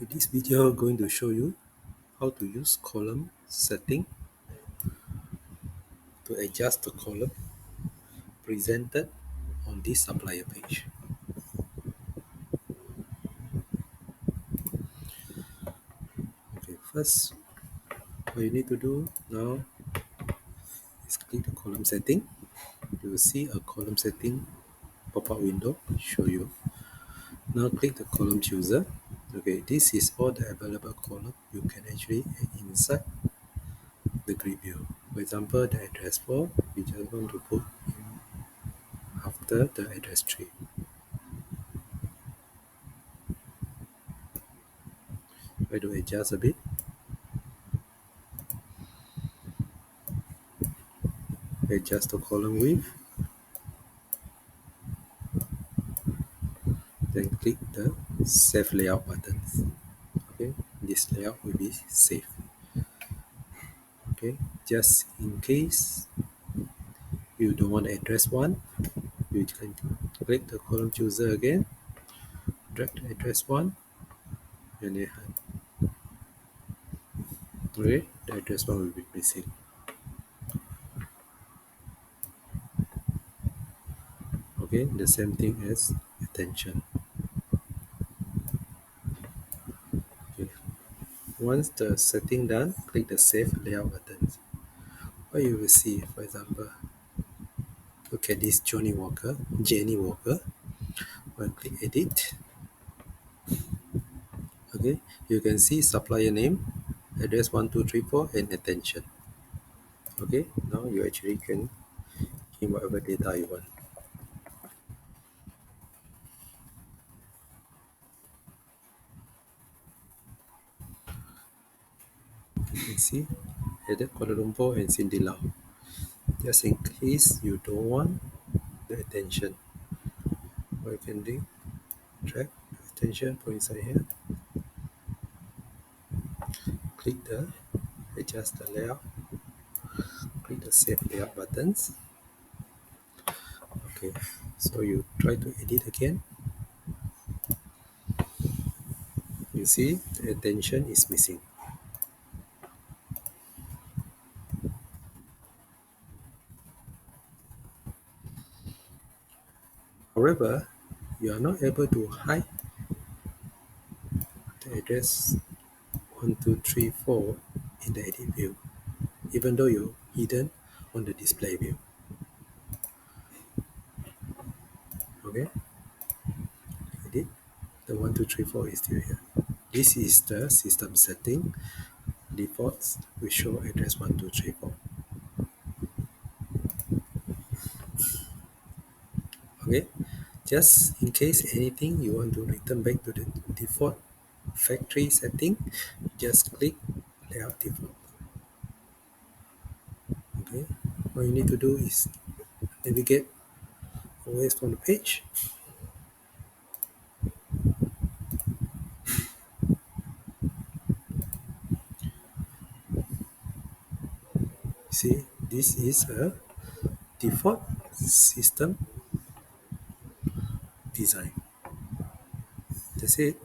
In this video, I'm going to show you how to use column setting to adjust the column presented on this supplier page. Okay, first, what you need to do now is click the column setting. You will see a column setting pop-up window show you. Now click the column chooser. Okay, this is all the available column you can actually add inside the grid view. For example, the address bar, we just want to put after the address tree. Try to adjust a bit. Adjust the column width. Then click the Save Layout buttons. Okay, this layout will be saved. Okay, just in case you don't want to address one, you can click the column chooser again, drag the address one, and then okay, the address one will be missing. Okay, the same thing as attention. Okay. Once the setting done, click the Save Layout buttons. What you will see, for example, look at this Jenny Walker. When click Edit, okay, you can see supplier name, address 1234, and attention. Okay, now you actually can key whatever data you want. You can see added Kuala Lumpur and Cindy Lau. Just in case you don't want the attention, what you can do, drag the attention, put inside here, click the adjust the layout, click the save layout buttons. Okay, so you try to edit again. You see the attention is missing. However, you are not able to hide the address 1234 in the edit view, even though you hidden on the display view. Okay, edit, the 1234 is still here. This is the system setting. Defaults will show address 1234. Okay, just in case anything you want to return back to the default factory setting, just click layout default. Okay, what you need to do is navigate away from the page. See, this is a default system design. That's it.